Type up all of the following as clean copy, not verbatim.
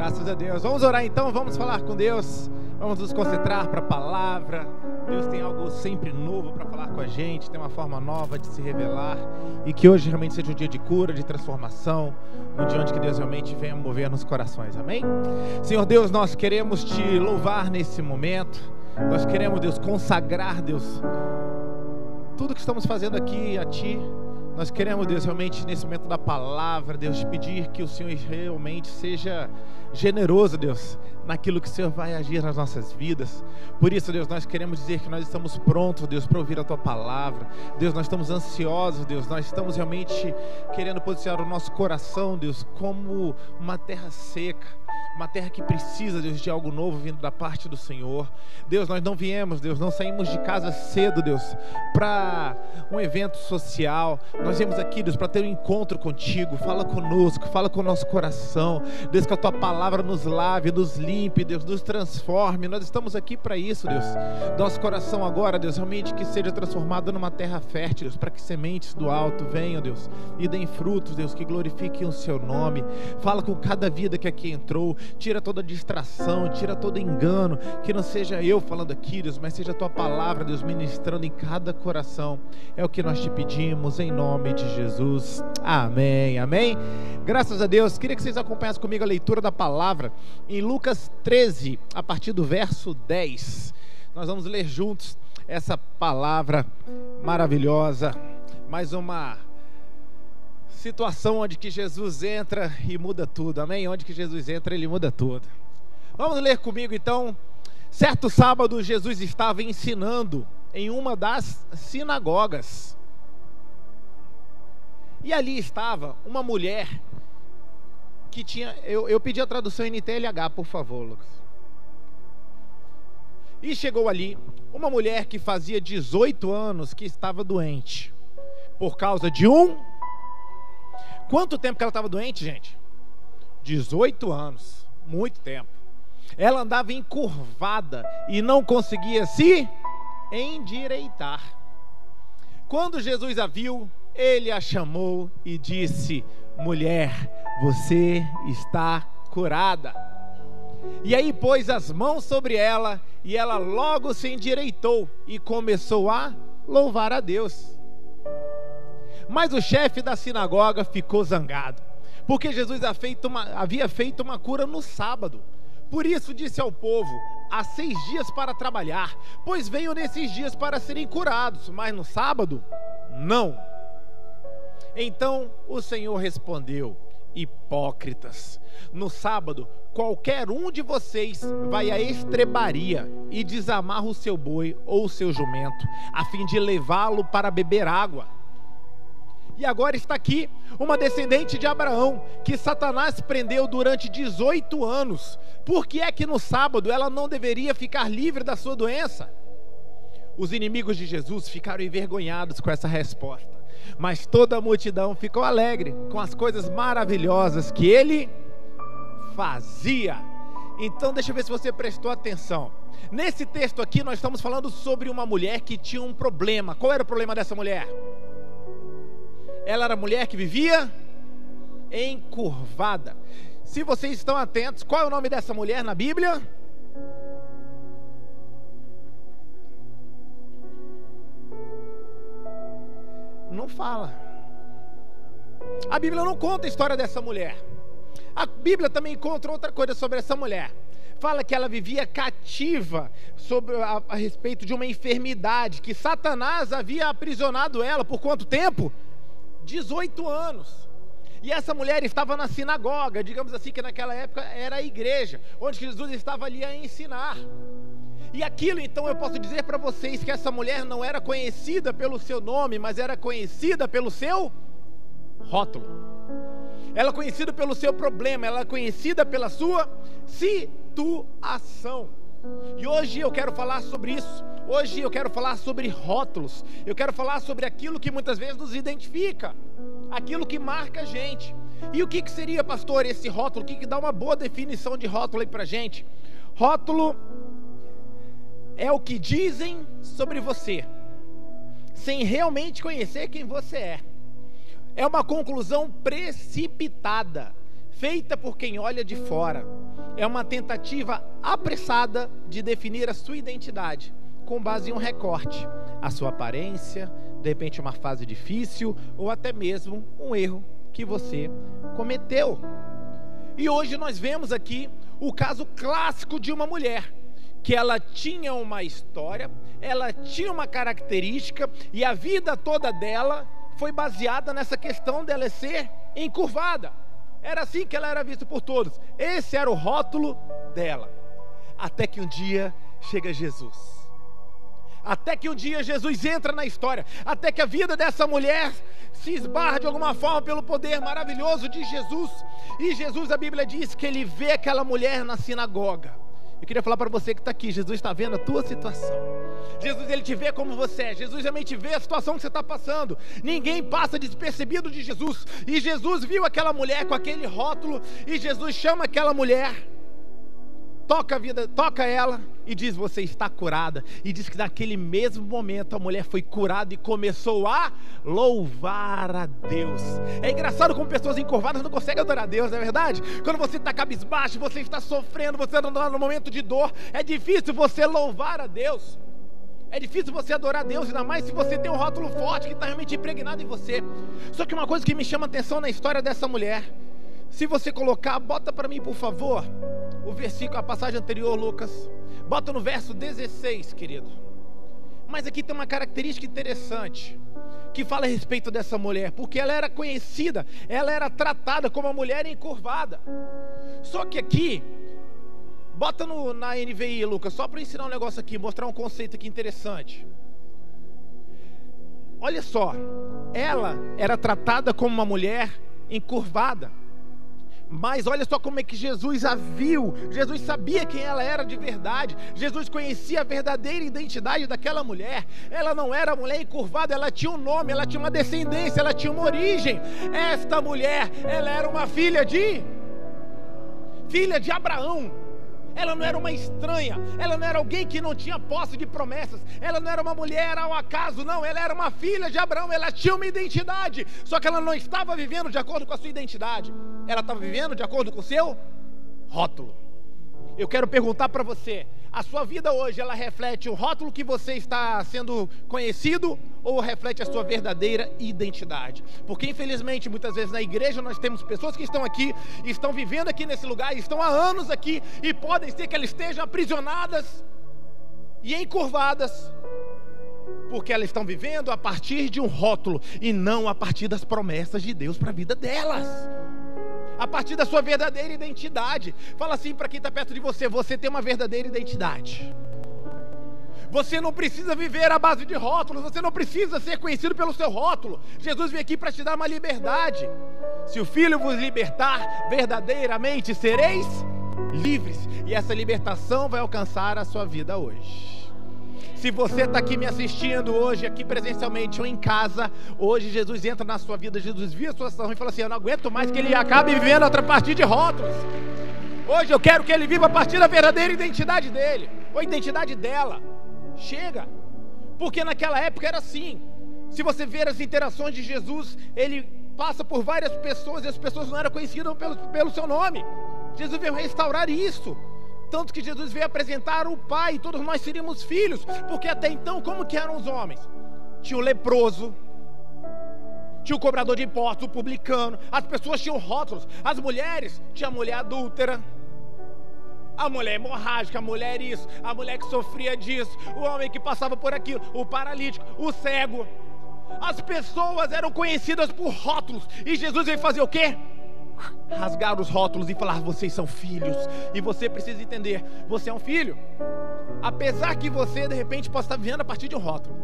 Graças a Deus. Vamos orar então, vamos falar com Deus, vamos nos concentrar para a palavra. Deus tem algo sempre novo para falar com a gente, tem uma forma nova de se revelar, e que hoje realmente seja um dia de cura, de transformação, um dia onde que Deus realmente venha mover nos corações, amém? Senhor Deus, nós queremos Te louvar nesse momento, nós queremos, Deus, consagrar, Deus, tudo que estamos fazendo aqui a Ti. Nós queremos, Deus, realmente nesse momento da palavra, Deus, te pedir que o Senhor realmente seja generoso, Deus, naquilo que o Senhor vai agir nas nossas vidas. Por isso, Deus, nós queremos dizer que nós estamos prontos, Deus, para ouvir a Tua palavra. Deus, nós estamos ansiosos, Deus, nós estamos realmente querendo posicionar o nosso coração, Deus, como uma terra seca, uma terra que precisa, Deus, de algo novo vindo da parte do Senhor. Deus, nós não viemos, Deus, não saímos de casa cedo, Deus, para um evento social. Nós viemos aqui, Deus, para ter um encontro contigo. Fala conosco, fala com o nosso coração, Deus, que a Tua palavra nos lave, nos limpe, Deus, nos transforme. Nós estamos aqui para isso, Deus. Nosso coração agora, Deus, realmente que seja transformado numa terra fértil, Deus, para que sementes do alto venham, Deus, e deem frutos, Deus, que glorifiquem o Seu nome. Fala com cada vida que aqui entrou. Tira toda distração, tira todo engano, que não seja eu falando aqui, Deus, mas seja a Tua palavra, Deus, ministrando em cada coração. É o que nós te pedimos, em nome de Jesus, amém, amém. Graças a Deus. Queria que vocês acompanhassem comigo a leitura da palavra em Lucas 13, a partir do verso 10. Nós vamos ler juntos essa palavra maravilhosa, mais uma situação onde que Jesus entra e muda tudo, amém? Onde que Jesus entra, Ele muda tudo. Vamos ler comigo então. Certo sábado, Jesus estava ensinando em uma das sinagogas, e ali estava uma mulher que tinha, eu pedi a tradução NTLH, por favor, Lucas. E chegou ali uma mulher que fazia 18 anos que estava doente, por causa de Quanto tempo que ela estava doente, gente? 18 anos, muito tempo. Ela andava encurvada e não conseguia se endireitar. Quando Jesus a viu, Ele a chamou e disse: mulher, você está curada. E aí pôs as mãos sobre ela, e ela logo se endireitou e começou a louvar a Deus. Mas o chefe da sinagoga ficou zangado, porque Jesus havia feito uma cura no sábado. Por isso disse ao povo: há 6 dias para trabalhar, pois venham nesses dias para serem curados, mas no sábado, não. Então o Senhor respondeu: hipócritas, no sábado qualquer um de vocês vai à estrebaria e desamarra o seu boi ou o seu jumento, a fim de levá-lo para beber água. E agora está aqui uma descendente de Abraão, que Satanás prendeu durante 18 anos. Por que é que no sábado ela não deveria ficar livre da sua doença? Os inimigos de Jesus ficaram envergonhados com essa resposta, mas toda a multidão ficou alegre com as coisas maravilhosas que ele fazia. Então deixa eu ver se você prestou atenção. Nesse texto aqui nós estamos falando sobre uma mulher que tinha um problema. Qual era o problema dessa mulher? Ela era a mulher que vivia encurvada. Se vocês estão atentos, qual é o nome dessa mulher na Bíblia? Não fala. A Bíblia não conta a história dessa mulher. A Bíblia também conta outra coisa sobre essa mulher. Fala que ela vivia cativa a respeito de uma enfermidade, que Satanás havia aprisionado ela por quanto tempo? 18 anos. E essa mulher estava na sinagoga, digamos assim, que naquela época era a igreja, onde Jesus estava ali a ensinar. E aquilo, então, eu posso dizer para vocês que essa mulher não era conhecida pelo seu nome, mas era conhecida pelo seu rótulo. Ela é conhecida pelo seu problema, ela é conhecida pela sua situação. E hoje eu quero falar sobre isso. Hoje eu quero falar sobre rótulos. Eu quero falar sobre aquilo que muitas vezes nos identifica, aquilo que marca a gente. E o que seria, pastor, esse rótulo? O que dá uma boa definição de rótulo aí pra gente? Rótulo é o que dizem sobre você, sem realmente conhecer quem você é. É uma conclusão precipitada, feita por quem olha de fora. é uma tentativa apressada de definir a sua identidade, com base em um recorte, a sua aparência, de repente uma fase difícil, ou até mesmo um erro que você cometeu. E hoje nós vemos aqui o caso clássico de uma mulher, que ela tinha uma história, ela tinha uma característica, e a vida toda dela foi baseada nessa questão dela ser encurvada. Era assim que ela era vista por todos. Esse era o rótulo dela. Até que um dia chega Jesus. Até que um dia Jesus entra na história. Até que a vida dessa mulher se esbarra de alguma forma pelo poder maravilhoso de Jesus. E Jesus, a Bíblia diz que ele vê aquela mulher na sinagoga. Eu queria falar para você que está aqui, Jesus está vendo a tua situação. Jesus, ele te vê como você é. Jesus realmente vê a situação que você está passando. Ninguém passa despercebido de Jesus. E Jesus viu aquela mulher com aquele rótulo. E Jesus chama aquela mulher, toca ela e diz: você está curada. E diz que naquele mesmo momento a mulher foi curada e começou a louvar a Deus. É engraçado como pessoas encurvadas não conseguem adorar a Deus, não é verdade? Quando você está cabisbaixo, você está sofrendo, você está no momento de dor, é difícil você louvar a Deus. É difícil você adorar a Deus, ainda mais se você tem um rótulo forte que está realmente impregnado em você. Só que uma coisa que me chama a atenção na história dessa mulher, se você colocar, bota para mim por favor o versículo, a passagem anterior, Lucas. Bota no verso 16, querido. Mas aqui tem uma característica interessante que fala a respeito dessa mulher, porque ela era conhecida, ela era tratada como uma mulher encurvada. Só que aqui, bota na NVI, Lucas, só para ensinar um negócio aqui, mostrar um conceito aqui interessante. Olha só, ela era tratada como uma mulher encurvada. Mas olha só como é que Jesus a viu. Jesus sabia quem ela era de verdade. Jesus conhecia a verdadeira identidade daquela mulher. Ela não era mulher encurvada, ela tinha um nome, ela tinha uma descendência, ela tinha uma origem. Esta mulher, ela era uma filha de Abraão. Ela não era uma estranha, ela não era alguém que não tinha posse de promessas, ela não era uma mulher ao acaso, não, ela era uma filha de Abraão, ela tinha uma identidade, só que ela não estava vivendo de acordo com a sua identidade, ela estava vivendo de acordo com o seu rótulo. Eu quero perguntar para você, a sua vida hoje, ela reflete o rótulo que você está sendo conhecido ou reflete a sua verdadeira identidade? Porque infelizmente, muitas vezes na igreja nós temos pessoas que estão aqui, estão vivendo aqui nesse lugar, estão há anos aqui e podem ser que elas estejam aprisionadas e encurvadas, porque elas estão vivendo a partir de um rótulo e não a partir das promessas de Deus para a vida delas. A partir da sua verdadeira identidade. Fala assim para quem está perto de você: você tem uma verdadeira identidade. Você não precisa viver à base de rótulos, você não precisa ser conhecido pelo seu rótulo. Jesus veio aqui para te dar uma liberdade. Se o Filho vos libertar, verdadeiramente sereis livres. E essa libertação vai alcançar a sua vida hoje. Se você está aqui me assistindo hoje, aqui presencialmente ou em casa, hoje Jesus entra na sua vida, Jesus viu a sua situação e fala assim: eu não aguento mais que ele acabe vivendo a partir de rótulos. Hoje eu quero que ele viva a partir da verdadeira identidade dele, ou a identidade dela. Chega, porque naquela época era assim. Se você ver as interações de Jesus, ele passa por várias pessoas e as pessoas não eram conhecidas pelo seu nome. Jesus veio restaurar isso. Tanto que Jesus veio apresentar o Pai, todos nós seríamos filhos, porque até então, como que eram os homens? Tinha o leproso, tinha o cobrador de impostos, o publicano, as pessoas tinham rótulos, as mulheres, tinha a mulher adúltera, a mulher hemorrágica, a mulher isso, a mulher que sofria disso, o homem que passava por aquilo, o paralítico, o cego. As pessoas eram conhecidas por rótulos, e Jesus veio fazer o quê? Rasgar os rótulos e falar: vocês são filhos. E você precisa entender, você é um filho. Apesar que você de repente possa estar vivendo a partir de um rótulo.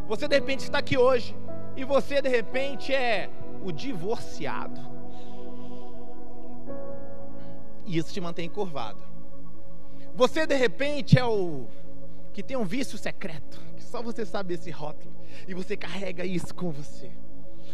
Você de repente está aqui hoje e você de repente é o divorciado, e isso te mantém encurvado. Você de repente é o que tem um vício secreto, que só você sabe esse rótulo, e você carrega isso com você.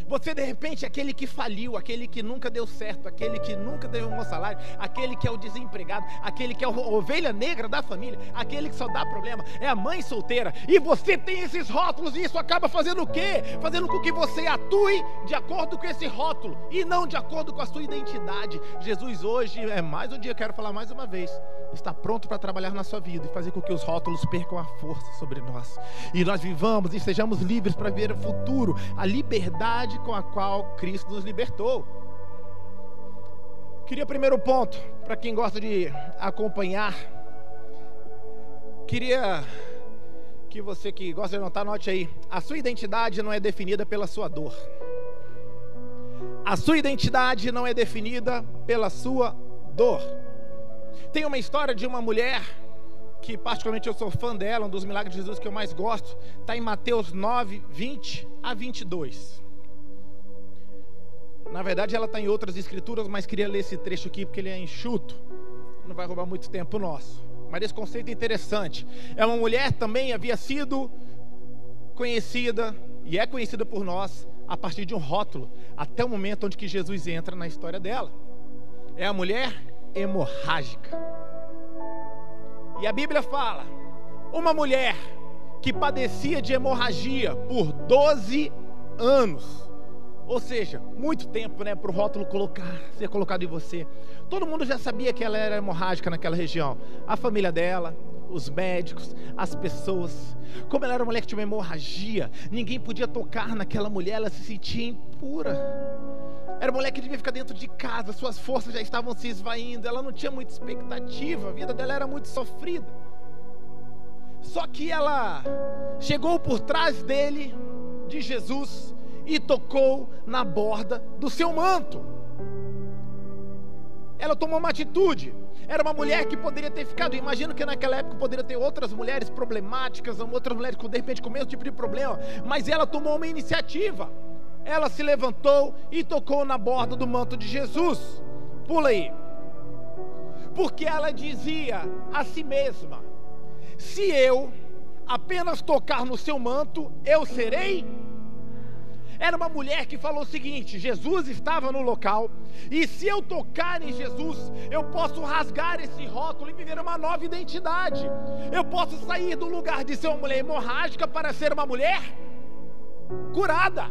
Você de repente é aquele que faliu, aquele que nunca deu certo, aquele que nunca teve um bom salário, aquele que é o desempregado, aquele que é a ovelha negra da família, aquele que só dá problema, é a mãe solteira. E você tem esses rótulos e isso acaba fazendo o quê? Fazendo com que você atue de acordo com esse rótulo e não de acordo com a sua identidade. Jesus hoje é mais um dia, quero falar mais uma vez, está pronto para trabalhar na sua vida e fazer com que os rótulos percam a força sobre nós. E nós vivamos e sejamos livres para ver o futuro, a liberdade com a qual Cristo nos libertou. Queria primeiro ponto, para quem gosta de acompanhar, queria que você que gosta de anotar, anote aí. A sua identidade não é definida pela sua dor. A sua identidade não é definida pela sua dor. Tem uma história de uma mulher que particularmente eu sou fã dela, um dos milagres de Jesus que eu mais gosto, está em Mateus 9, 20 a 22. Na verdade ela está em outras escrituras, mas queria ler esse trecho aqui porque ele é enxuto, não vai roubar muito tempo nosso, mas esse conceito é interessante. É uma mulher também, havia sido conhecida e é conhecida por nós a partir de um rótulo, até o momento onde que Jesus entra na história dela. É a mulher hemorrágica. E a Bíblia fala, uma mulher que padecia de hemorragia por 12 anos. Ou seja, muito tempo, né, para o rótulo ser colocado em você. Todo mundo já sabia que ela era hemorrágica naquela região. A família dela, os médicos, as pessoas. Como ela era uma mulher que tinha uma hemorragia, ninguém podia tocar naquela mulher, ela se sentia impura. Era uma mulher que devia ficar dentro de casa, suas forças já estavam se esvaindo, ela não tinha muita expectativa, a vida dela era muito sofrida. Só que ela chegou por trás dele, de Jesus, e tocou na borda do seu manto. Ela tomou uma atitude. Era uma mulher que poderia ter ficado, imagino que naquela época poderia ter outras mulheres problemáticas, outras mulheres com, de repente com o mesmo tipo de problema, mas ela tomou uma iniciativa. Ela se levantou e tocou na borda do manto de Jesus. Pula aí. Porque ela dizia a si mesma, se eu apenas tocar no seu manto, eu serei. Era uma mulher que falou o seguinte, Jesus estava no local, e se eu tocar em Jesus, eu posso rasgar esse rótulo e viver uma nova identidade. Eu posso sair do lugar de ser uma mulher hemorrágica para ser uma mulher curada,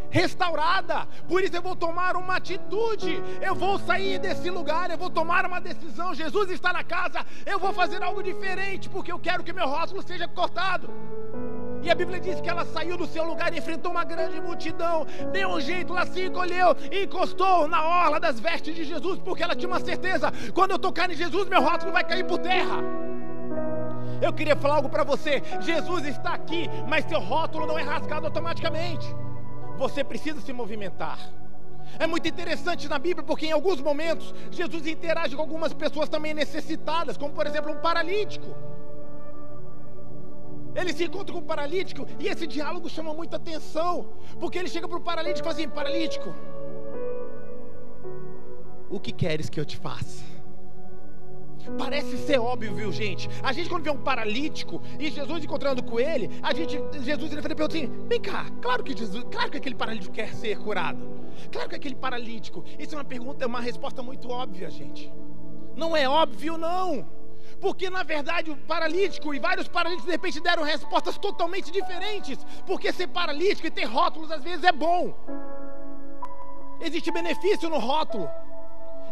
restaurada. Por isso eu vou tomar uma atitude, eu vou sair desse lugar, eu vou tomar uma decisão. Jesus está na casa, eu vou fazer algo diferente, porque eu quero que meu rótulo seja cortado. E a Bíblia diz que ela saiu do seu lugar e enfrentou uma grande multidão, deu um jeito, ela se encolheu e encostou na orla das vestes de Jesus, porque ela tinha uma certeza, quando eu tocar em Jesus, meu rótulo vai cair por terra. Eu queria falar algo para você, Jesus está aqui, mas seu rótulo não é rasgado automaticamente. Você precisa se movimentar. É muito interessante na Bíblia, porque em alguns momentos Jesus interage com algumas pessoas também necessitadas, como por exemplo um paralítico. Ele se encontra com o paralítico e esse diálogo chama muita atenção, porque ele chega para o paralítico e fala assim, paralítico, o que queres que eu te faça? Parece ser óbvio, viu, gente? A gente quando vê um paralítico e Jesus encontrando com ele, Jesus ele pergunta assim, vem cá, claro que aquele paralítico quer ser curado. Claro que aquele paralítico, isso é uma pergunta, é uma resposta muito óbvia, gente. Não é óbvio, não. Porque na verdade o paralítico e vários paralíticos de repente deram respostas totalmente diferentes. Porque ser paralítico e ter rótulos às vezes é bom. Existe benefício no rótulo.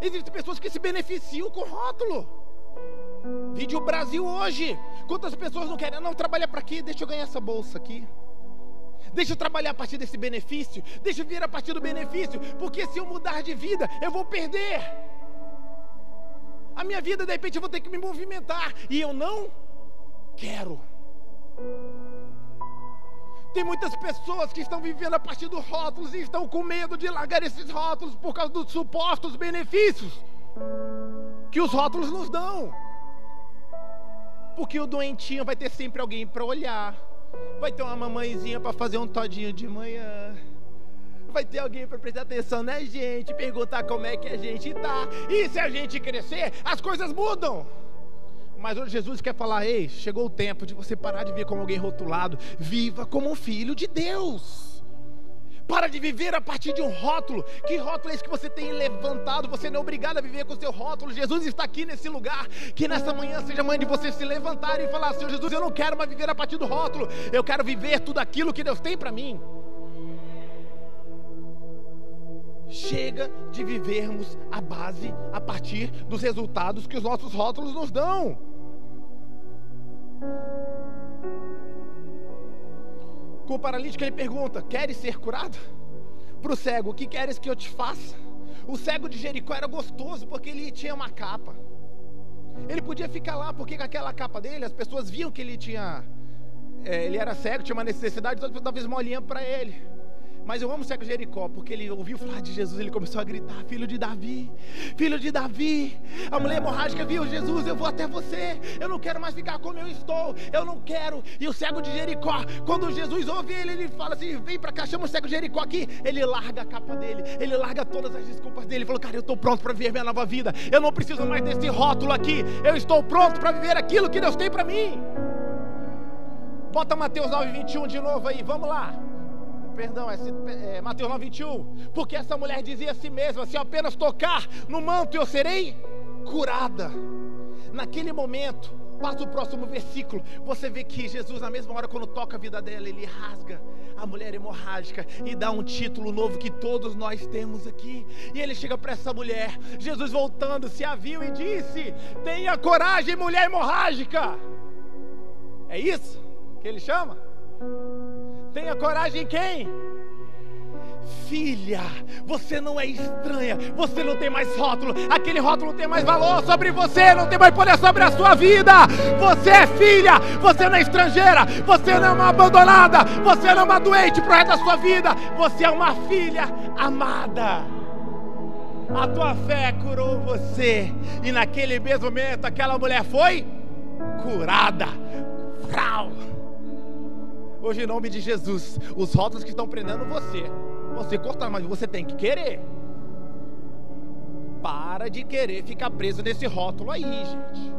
Existem pessoas que se beneficiam com rótulo. Vídeo Brasil hoje. Quantas pessoas não querem, não, trabalhar para quê? Deixa eu ganhar essa bolsa aqui. Deixa eu trabalhar a partir desse benefício. Deixa eu vir a partir do benefício. Porque se eu mudar de vida, eu vou perder. A minha vida, de repente, eu vou ter que me movimentar. E eu não quero. Tem muitas pessoas que estão vivendo a partir dos rótulos e estão com medo de largar esses rótulos por causa dos supostos benefícios que os rótulos nos dão. Porque o doentinho vai ter sempre alguém para olhar. Vai ter uma mamãezinha para fazer um todinho de manhã. Vai ter alguém para prestar atenção na gente, perguntar como é que a gente tá. E se a gente crescer, as coisas mudam. Mas hoje Jesus quer falar, ei, chegou o tempo de você parar de ver como alguém rotulado. Viva como um filho de Deus. Para de viver a partir de um rótulo. Que rótulo é esse que você tem levantado? Você não é obrigado a viver com o seu rótulo. Jesus está aqui nesse lugar. Que nessa manhã seja manhã de você se levantar e falar: Senhor Jesus, eu não quero mais viver a partir do rótulo. Eu quero viver tudo aquilo que Deus tem para mim. Chega de vivermos a partir dos resultados que os nossos rótulos nos dão. Com o paralítico ele pergunta: queres ser curado? Para o cego: o que queres que eu te faça? O cego de Jericó era gostoso porque ele tinha uma capa. Ele podia ficar lá porque com aquela capa dele as pessoas viam que ele era cego, tinha uma necessidade, então davam esmolinha para ele. Mas eu amo o cego de Jericó, porque ele ouviu falar de Jesus, ele começou a gritar: filho de Davi, filho de Davi. A mulher hemorrágica viu: Jesus, eu vou até você, eu não quero mais ficar como eu estou, eu não quero. E o cego de Jericó, quando Jesus ouve ele, ele fala assim: vem pra cá, chama o cego de Jericó aqui. Ele larga a capa dele, ele larga todas as desculpas dele, ele falou: cara, eu estou pronto para viver minha nova vida, eu não preciso mais desse rótulo aqui, eu estou pronto para viver aquilo que Deus tem para mim. Bota Mateus 9:21 de novo aí, vamos lá. Perdão, Mateus 9:21. Porque essa mulher dizia a si mesma: se eu apenas tocar no manto eu serei curada. Naquele momento, passa o próximo versículo, você vê que Jesus, na mesma hora, quando toca a vida dela, ele rasga a mulher hemorrágica e dá um título novo que todos nós temos aqui. E ele chega para essa mulher, Jesus voltando, se a viu e disse: tenha coragem, mulher hemorrágica. É isso que ele chama? Tenha coragem quem? Filha, você não é estranha, você não tem mais rótulo, aquele rótulo não tem mais valor sobre você, não tem mais poder sobre a sua vida. Você é filha, você não é estrangeira, você não é uma abandonada, você não é uma doente pro resto da sua vida, você é uma filha amada. A tua fé curou você, e naquele mesmo momento aquela mulher foi curada. Hoje, em nome de Jesus, os rótulos que estão prendendo você cortar, mas você tem que querer. Para de querer ficar preso nesse rótulo aí, gente.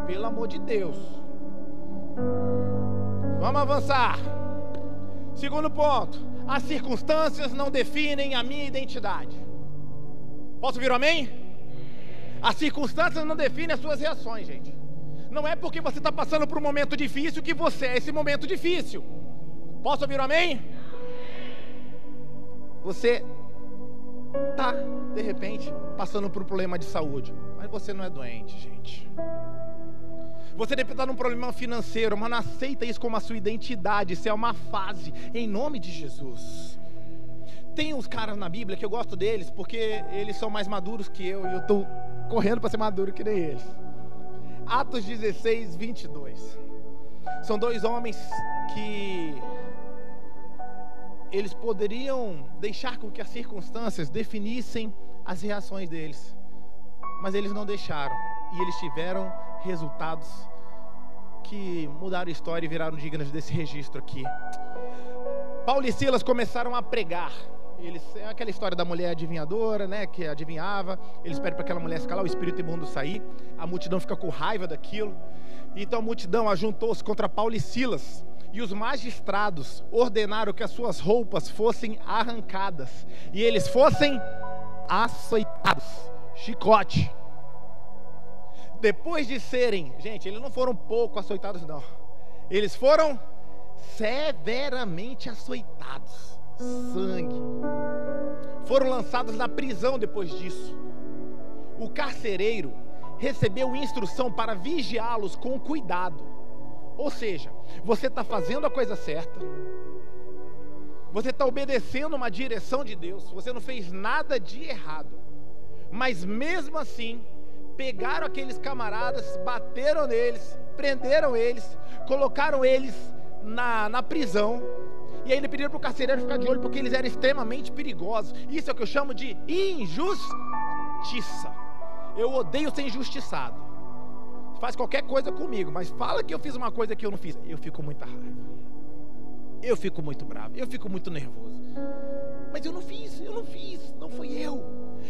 Pelo amor de Deus. Vamos avançar. Segundo ponto: as circunstâncias não definem a minha identidade. Posso ouvir um amém? As circunstâncias não definem as suas reações, gente. Não é porque você está passando por um momento difícil que você é esse momento difícil. Posso ouvir um amém? Você está, de repente, passando por um problema de saúde, mas você não é doente, gente. Você deve estar num problema financeiro, mas não aceita isso como a sua identidade. Isso é uma fase, em nome de Jesus. Tem uns caras na Bíblia que eu gosto deles, porque eles são mais maduros que eu, e eu estou correndo para ser maduro que nem eles. Atos 16:22. São dois homens que eles poderiam deixar com que as circunstâncias definissem as reações deles, mas eles não deixaram, e eles tiveram resultados que mudaram a história e viraram dignos desse registro aqui. Paulo e Silas começaram a pregar. É aquela história da mulher adivinhadora, né, que adivinhava. Eles pedem para aquela mulher se calar, o espírito imundo sair. A multidão fica com raiva daquilo. Então a multidão ajuntou-se contra Paulo e Silas, e os magistrados ordenaram que as suas roupas fossem arrancadas e eles fossem açoitados, chicote. Depois de serem, gente, eles não foram pouco açoitados não, eles foram severamente açoitados, sangue. Foram lançados na prisão depois disso. O carcereiro recebeu instrução para vigiá-los com cuidado. Ou seja, você está fazendo a coisa certa, você está obedecendo uma direção de Deus, você não fez nada de errado, mas mesmo assim, pegaram aqueles camaradas, bateram neles, prenderam eles, colocaram eles na prisão, e aí ele pediu para o carcereiro ficar de olho, porque eles eram extremamente perigosos. Isso é o que eu chamo de injustiça. Eu odeio ser injustiçado. Faz qualquer coisa comigo, mas fala que eu fiz uma coisa que eu não fiz, eu fico com muita raiva, eu fico muito bravo, eu fico muito nervoso. Mas eu não fiz, não fui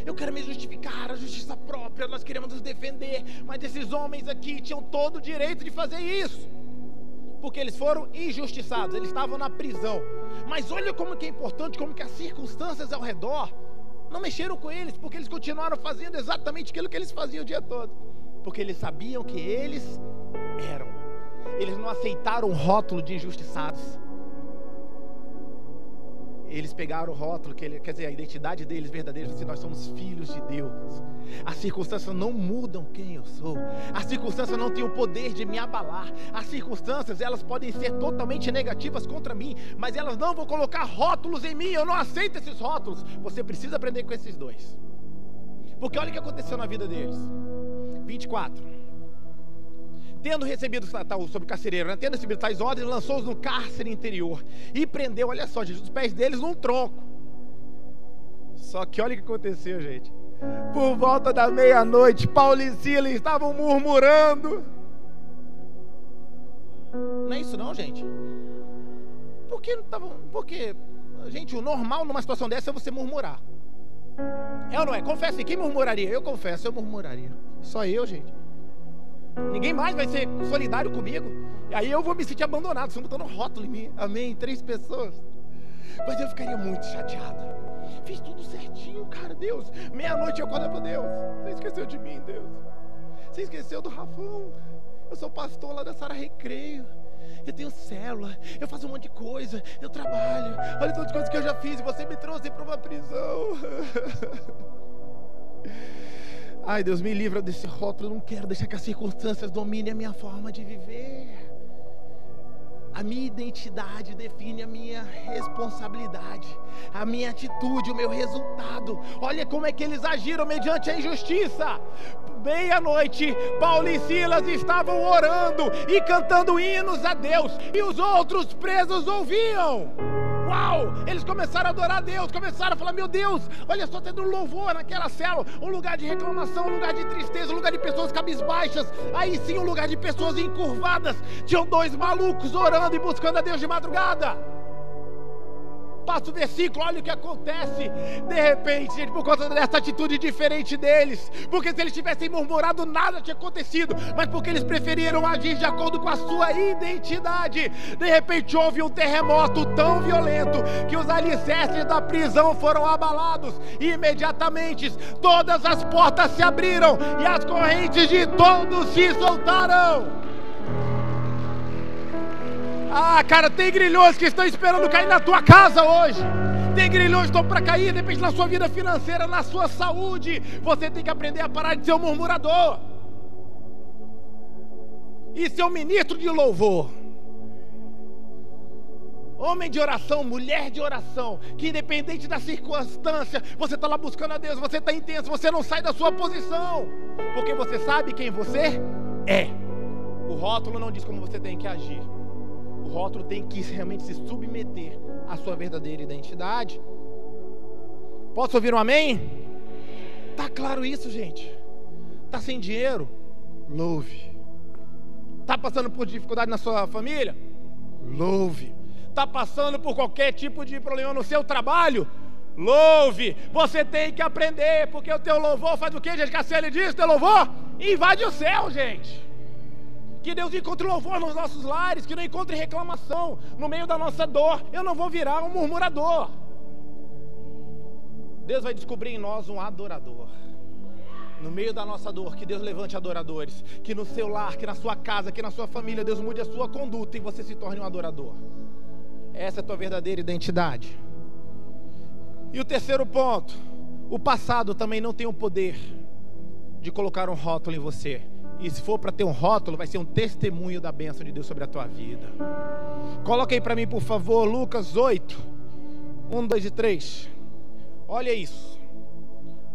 eu quero me justificar, a justiça própria, nós queremos nos defender, mas esses homens aqui tinham todo o direito de fazer isso. porque eles foram injustiçados, eles estavam na prisão. Mas olha como que é importante, como que as circunstâncias ao redor não mexeram com eles, porque eles continuaram fazendo exatamente aquilo que eles faziam o dia todo, porque eles sabiam que eles eram. Eles não aceitaram o rótulo de injustiçados. Eles pegaram o rótulo, quer dizer, a identidade deles verdadeira, assim, nós somos filhos de Deus. As circunstâncias não mudam quem eu sou. As circunstâncias não têm o poder de me abalar. As circunstâncias, elas podem ser totalmente negativas contra mim, mas elas não vão colocar rótulos em mim. Eu não aceito esses rótulos. Você precisa aprender com esses dois. Porque olha o que aconteceu na vida deles. 24. Tendo recebido, sobre o carcereiro, né? Tendo recebido tais ordens, lançou-os no cárcere interior e prendeu, olha só, gente, os pés deles num tronco. Só que olha o que aconteceu, gente. Por volta da meia-noite, Paulo e Silas estavam murmurando. Não é isso não, gente? Por que não estavam? Porque, gente, o normal numa situação dessa é você murmurar. É ou não é? Confessa, quem murmuraria? Eu confesso, eu murmuraria. Só eu, gente. Ninguém mais vai ser solidário comigo. E aí eu vou me sentir abandonado. Estão botando rótulo em mim. Amém? 3 pessoas. Mas eu ficaria muito chateado. Fiz tudo certinho, cara. Deus, meia-noite eu acordo para Deus. Você esqueceu de mim, Deus. Você esqueceu do Rafão. Eu sou pastor lá da Sara Recreio. Eu tenho célula. Eu faço um monte de coisa. Eu trabalho. Olha todas as coisas que eu já fiz. E você me trouxe para uma prisão. Ai, Deus, me livra desse rótulo. Eu não quero deixar que as circunstâncias dominem a minha forma de viver. A minha identidade define a minha responsabilidade, a minha atitude, o meu resultado. Olha como é que eles agiram mediante a injustiça. Meia-noite, Paulo e Silas estavam orando e cantando hinos a Deus, e os outros presos ouviam. Uau! Eles começaram a adorar a Deus, começaram a falar, meu Deus, olha só, tendo um louvor naquela cela, um lugar de reclamação, um lugar de tristeza, um lugar de pessoas cabisbaixas, aí sim um lugar de pessoas encurvadas. Tinham 2 malucos orando e buscando a Deus de madrugada. Passa o versículo, olha o que acontece. De repente, gente, por conta dessa atitude diferente deles, porque se eles tivessem murmurado, nada tinha acontecido, mas porque eles preferiram agir de acordo com a sua identidade, de repente houve um terremoto tão violento que os alicerces da prisão foram abalados, e imediatamente todas as portas se abriram e as correntes de todos se soltaram. Ah, cara, tem grilhões que estão esperando cair na tua casa hoje. Tem grilhões que estão para cair, de repente, na sua vida financeira, na sua saúde. Você tem que aprender a parar de ser um murmurador e ser um ministro de louvor. Homem de oração, mulher de oração, que independente da circunstância, você está lá buscando a Deus, você está intenso, você não sai da sua posição, porque você sabe quem você é. O rótulo não diz como você tem que agir. O rótulo tem que realmente se submeter à sua verdadeira identidade. Posso ouvir um amém? Tá claro isso, gente? Tá sem dinheiro? Louve. Tá passando por dificuldade na sua família? Louve. Tá passando por qualquer tipo de problema no seu trabalho? Louve. Você tem que aprender, porque o teu louvor faz o que, gente? Cassiane diz, teu louvor invade o céu, gente. Que Deus encontre louvor nos nossos lares, que não encontre reclamação no meio da nossa dor. Eu não vou virar um murmurador. Deus vai descobrir em nós um adorador. No meio da nossa dor, que Deus levante adoradores. Que no seu lar, que na sua casa, que na sua família, Deus mude a sua conduta e você se torne um adorador. Essa é a tua verdadeira identidade. E o terceiro ponto: o passado também não tem o poder de colocar um rótulo em você. E se for para ter um rótulo, vai ser um testemunho da bênção de Deus sobre a tua vida. Coloca aí para mim, por favor, Lucas 8, 1, 2 e 3. Olha isso.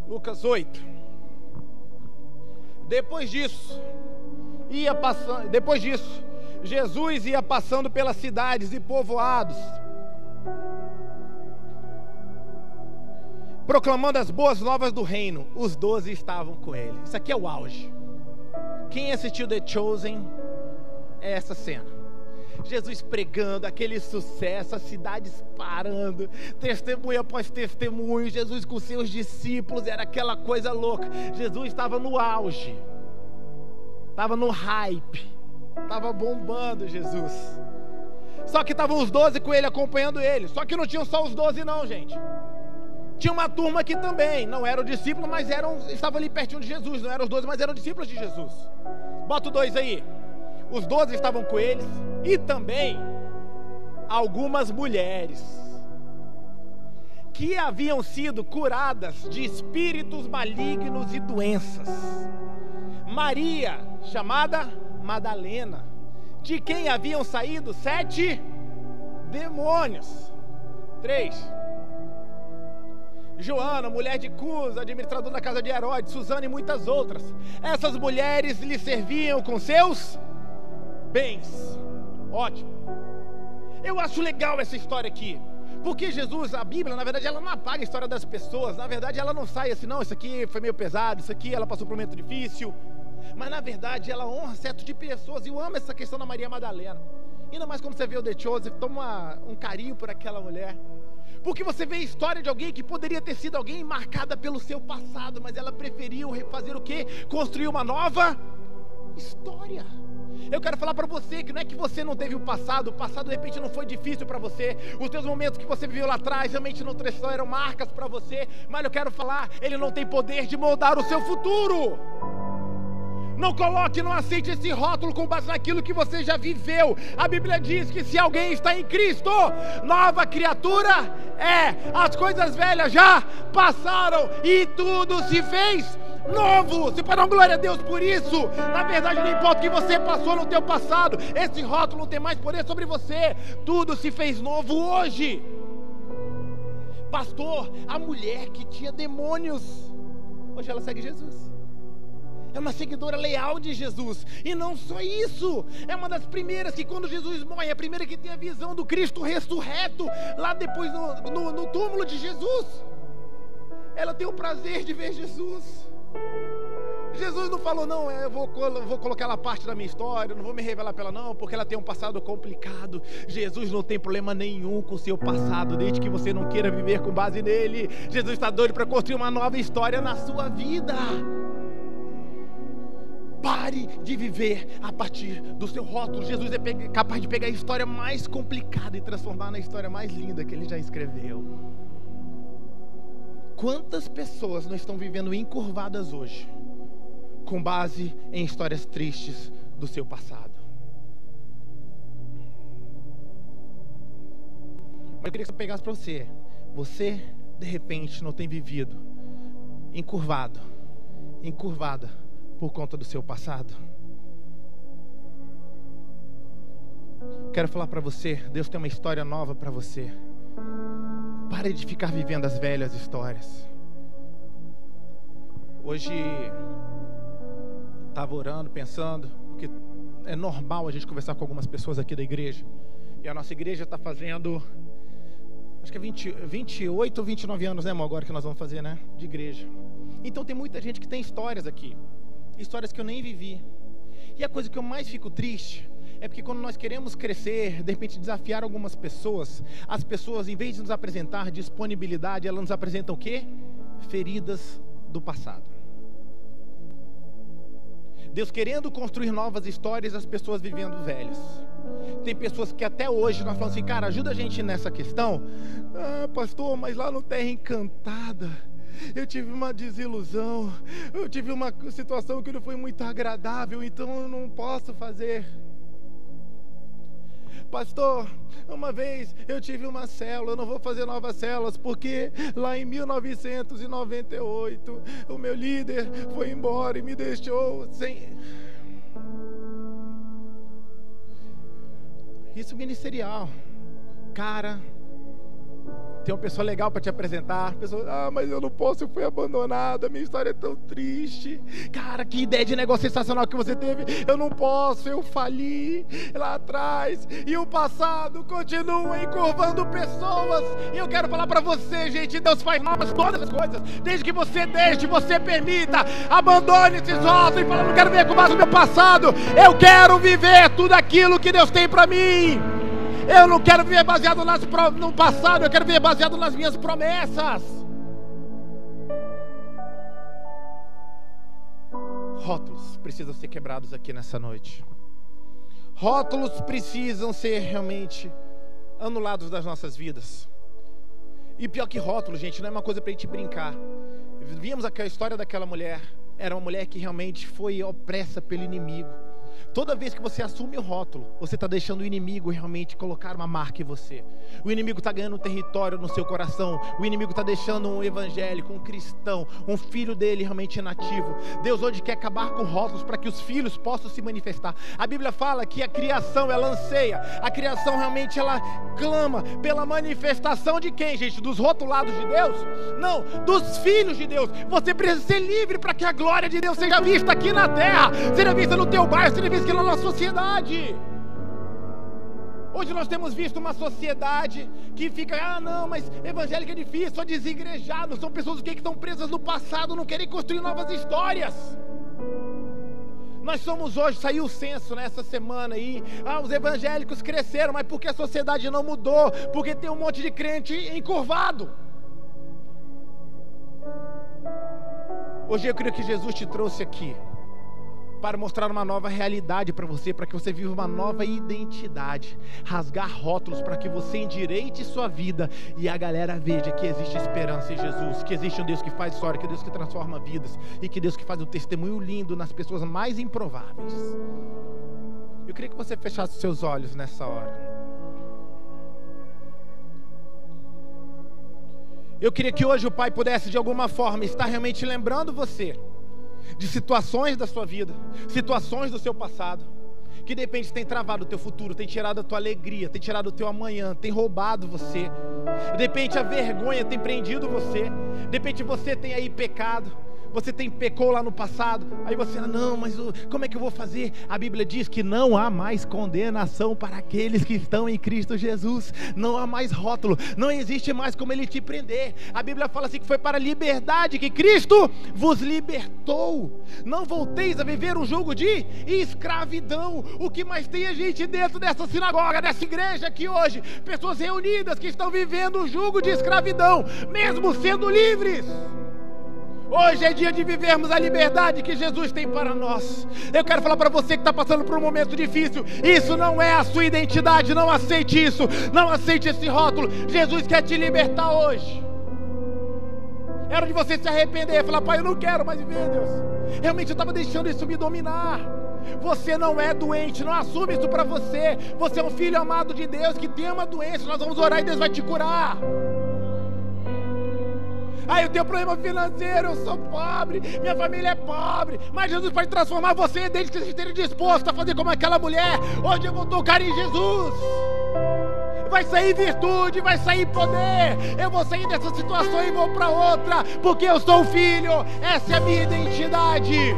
Lucas 8. Depois disso, Jesus ia passando pelas cidades e povoados, proclamando as boas novas do reino. Os 12 estavam com ele. Isso aqui é o auge. Quem assistiu The Chosen é essa cena. Jesus pregando, aquele sucesso, as cidades parando, testemunho após testemunho, Jesus com seus discípulos, era aquela coisa louca. Jesus estava no auge, estava no hype. Estava bombando Jesus. Só que estavam os 12 com ele, acompanhando ele. Só que não tinham só os 12 não, gente. Tinha uma turma que também não eram discípulos, mas estavam ali pertinho de Jesus. Não eram os 12, mas eram discípulos de Jesus. Bota o 2 aí. Os 12 estavam com eles. E também algumas mulheres que haviam sido curadas de espíritos malignos e doenças. Maria, chamada Madalena, de quem haviam saído 7 demônios. 3. Joana, mulher de Cusa, administradora da casa de Herodes, Susana e muitas outras. Essas mulheres lhe serviam com seus bens. Ótimo. Eu acho legal essa história aqui, porque Jesus, a Bíblia, na verdade, ela não apaga a história das pessoas. Na verdade, ela não sai assim, não, isso aqui foi meio pesado, isso aqui ela passou por um momento difícil. Mas na verdade, ela honra certo tipo de pessoas. E eu amo essa questão da Maria Madalena. Ainda mais quando você vê o The Chosen, toma um carinho por aquela mulher. Porque você vê a história de alguém que poderia ter sido alguém marcada pelo seu passado, mas ela preferiu fazer o quê? Construir uma nova história. Eu quero falar para você que não é que você não teve o passado de repente não foi difícil para você, os teus momentos que você viveu lá atrás realmente não eram marcas para você, mas eu quero falar, ele não tem poder de moldar o seu futuro. Não coloque, não aceite esse rótulo com base naquilo que você já viveu. A Bíblia diz que se alguém está em Cristo, nova criatura é. As coisas velhas já passaram e tudo se fez novo. Você pode dar glória a Deus por isso. Na verdade, não importa o que você passou no teu passado, esse rótulo não tem mais poder sobre você. Tudo se fez novo hoje. Pastor, a mulher que tinha demônios, hoje ela segue Jesus. É uma seguidora leal de Jesus. E não só isso, é uma das primeiras que quando Jesus morre, é a primeira que tem a visão do Cristo ressurreto, lá depois no túmulo de Jesus. Ela tem o prazer de ver Jesus. Jesus não falou, não, eu vou colocar ela parte da minha história, não vou me revelar para ela não, porque ela tem um passado complicado. Jesus não tem problema nenhum com o seu passado, desde que você não queira viver com base nele. Jesus está doido para construir uma nova história na sua vida. Pare de viver a partir do seu rótulo. Jesus é capaz de pegar a história mais complicada e transformar na história mais linda que ele já escreveu. Quantas pessoas não estão vivendo encurvadas hoje, com base em histórias tristes do seu passado? Mas eu queria que você pegasse para você. Você, de repente, não tem vivido encurvada por conta do seu passado? Quero falar para você, Deus tem uma história nova para você. Pare de ficar vivendo as velhas histórias. Hoje estava orando, pensando, porque é normal a gente conversar com algumas pessoas aqui da igreja. E a nossa igreja está fazendo, acho que é 28 ou 29 anos, né, amor, agora que nós vamos fazer, né, de igreja. Então tem muita gente que tem histórias aqui. Histórias que eu nem vivi. E a coisa que eu mais fico triste é porque quando nós queremos crescer, de repente desafiar algumas pessoas, as pessoas, em vez de nos apresentar disponibilidade, elas nos apresentam o quê? Feridas do passado. Deus querendo construir novas histórias, as pessoas vivendo velhas. Tem pessoas que até hoje nós falamos assim, cara, ajuda a gente nessa questão. Ah, pastor, mas lá no Terra Encantada eu tive uma desilusão, eu tive uma situação que não foi muito agradável, então eu não posso fazer. Pastor, uma vez eu tive uma célula, eu não vou fazer novas células, porque lá em 1998, o meu líder foi embora e me deixou sem... Isso ministerial. Cara, tem uma pessoa legal para te apresentar. A pessoa, mas eu não posso, eu fui abandonada, minha história é tão triste. Cara, que ideia de negócio sensacional que você teve. Eu não posso, eu fali lá atrás. E o passado continua encurvando pessoas. E eu quero falar para você, gente, Deus faz novas todas as coisas. Desde que você deixe, você permita. Abandone esses rótulos e fala, não quero ver com base no meu passado. Eu quero viver tudo aquilo que Deus tem para mim. Eu não quero viver baseado no passado, eu quero viver baseado nas minhas promessas. Rótulos precisam ser quebrados aqui nessa noite. Rótulos precisam ser realmente anulados das nossas vidas. E pior que rótulos, gente, não é uma coisa pra gente brincar. Vimos a história daquela mulher. Era uma mulher que realmente foi opressa pelo inimigo. Toda vez que você assume o rótulo, você está deixando o inimigo realmente colocar uma marca em você. O inimigo está ganhando território no seu coração. O inimigo está deixando um evangélico, um cristão, um filho dele realmente inativo. Deus hoje quer acabar com rótulos para que os filhos possam se manifestar. A Bíblia fala que a criação, ela anseia. A criação realmente, ela clama pela manifestação de quem, gente? Dos rotulados de Deus? Não, dos filhos de Deus. Você precisa ser livre para que a glória de Deus seja vista aqui na terra, seja vista no teu bairro, seja vista aqui na nossa sociedade. Hoje nós temos visto uma sociedade que fica, não, mas evangélico é difícil, só desigrejados, são pessoas que estão presas no passado, não querem construir novas histórias. Nós somos hoje, saiu o censo nessa semana aí, os evangélicos cresceram, mas porque a sociedade não mudou, porque tem um monte de crente encurvado. Hoje eu creio que Jesus te trouxe aqui para mostrar uma nova realidade para você, para que você viva uma nova identidade, rasgar rótulos para que você endireite sua vida e a galera veja que existe esperança em Jesus, que existe um Deus que faz história, que é Deus que transforma vidas e que Deus que faz um testemunho lindo nas pessoas mais improváveis. Eu queria que você fechasse seus olhos nessa hora. Eu queria que hoje o Pai pudesse de alguma forma estar realmente lembrando você de situações da sua vida, situações do seu passado, que de repente tem travado o teu futuro, tem tirado a tua alegria, tem tirado o teu amanhã, tem roubado você. De repente a vergonha tem prendido você. De repente você tem aí pecado, você pecou lá no passado. Aí você, não, mas como é que eu vou fazer? A Bíblia diz que não há mais condenação para aqueles que estão em Cristo Jesus. Não há mais rótulo, não existe mais como ele te prender. A Bíblia fala assim que foi para a liberdade que Cristo vos libertou. Não volteis a viver um jugo de escravidão. O que mais tem a gente dentro dessa sinagoga, dessa igreja aqui hoje? Pessoas reunidas que estão vivendo um jugo de escravidão, mesmo sendo livres. Hoje é dia de vivermos a liberdade que Jesus tem para nós. Eu quero falar para você que está passando por um momento difícil. Isso não é a sua identidade. Não aceite isso. Não aceite esse rótulo. Jesus quer te libertar hoje. É hora de você se arrepender e falar: Pai, eu não quero mais viver, Deus. Realmente eu estava deixando isso me dominar. Você não é doente. Não assume isso para você. Você é um filho amado de Deus que tem uma doença. Nós vamos orar e Deus vai te curar. Eu tenho problema financeiro, eu sou pobre, minha família é pobre, mas Jesus pode transformar você desde que você esteja disposto a fazer como aquela mulher. Hoje eu vou tocar em Jesus. Vai sair virtude, vai sair poder. Eu vou sair dessa situação e vou para outra, porque eu sou um filho. Essa é a minha identidade.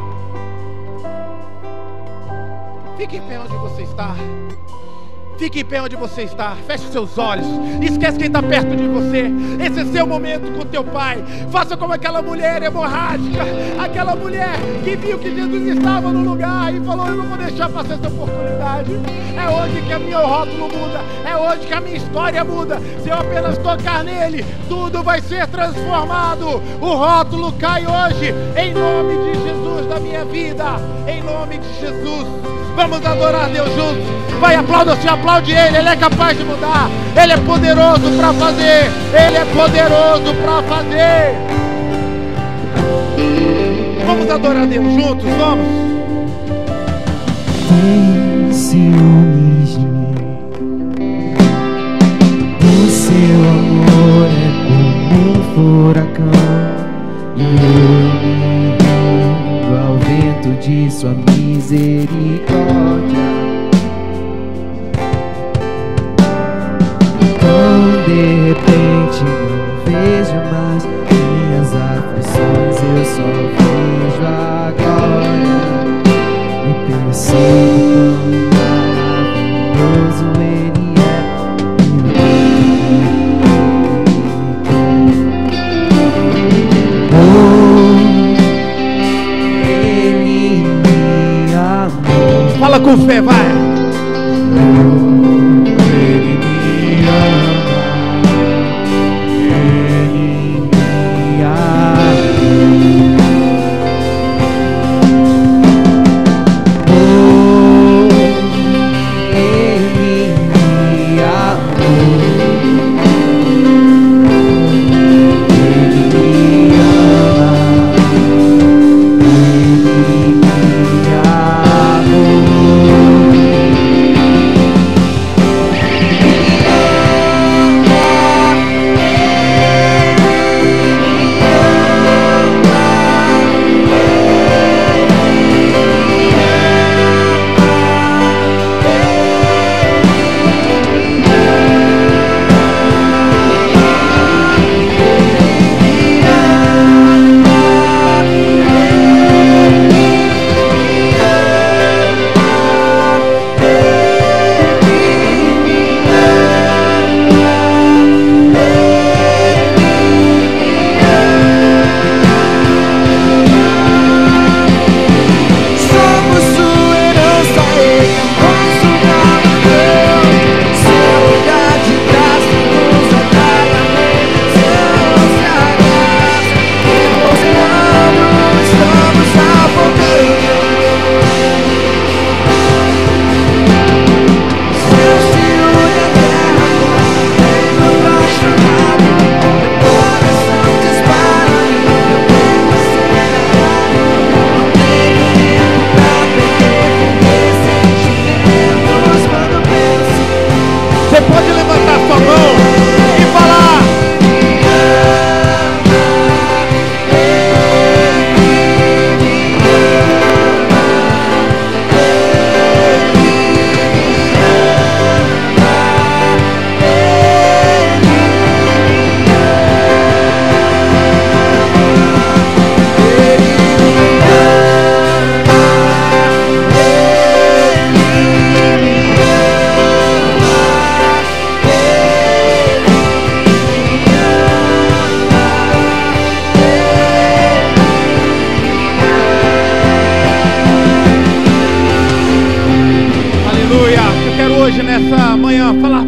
Fique em pé onde você está. Fique em pé onde você está, feche seus olhos, esquece quem está perto de você. Esse é seu momento com teu Pai. Faça como aquela mulher hemorrágica, aquela mulher que viu que Jesus estava no lugar e falou: eu não vou deixar passar essa oportunidade. É hoje que o meu rótulo muda, é hoje que a minha história muda. Se eu apenas tocar nele, tudo vai ser transformado. O rótulo cai hoje, em nome de Jesus da minha vida, em nome de Jesus. Vamos adorar Deus juntos. Vai, aplauda, se aplaude Ele. Ele é capaz de mudar. Ele é poderoso para fazer. Ele é poderoso para fazer. Vamos adorar Deus juntos, vamos. Tem ciúmes de mim. O seu amor é como um furacão. E eu me rendo ao vento de sua misericórdia. Então de repente não vejo mais minhas aflições, eu só vejo a glória e percebo quão maravilhoso Ele é. Ele me amou. Fala com fé, vai. Ele me ama. Ele me amou.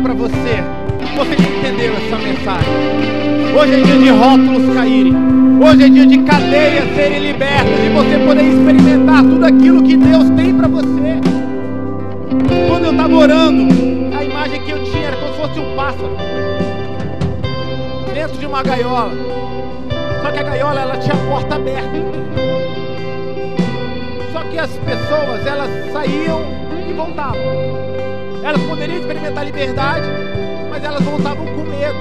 para você. Você que entendeu essa mensagem. Hoje é dia de rótulos caírem. Hoje é dia de cadeias serem libertas. E você poder experimentar tudo aquilo que Deus tem para você. Quando eu estava orando, a imagem que eu tinha era como se fosse um pássaro dentro de uma gaiola. Só que a gaiola, ela tinha a porta aberta. Só que as pessoas, elas saíam e voltavam. Elas poderiam experimentar liberdade, mas elas voltavam com medo.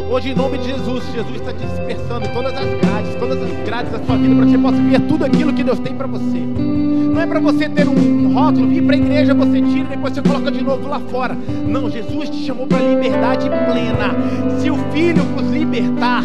Hoje, em nome de Jesus, Jesus está dispersando todas as grades da sua vida, para que você possa ver tudo aquilo que Deus tem para você. Não é para você ter um rótulo, vir para a igreja, você tira e depois você coloca de novo lá fora. Não, Jesus te chamou para liberdade plena. Se o Filho vos libertar,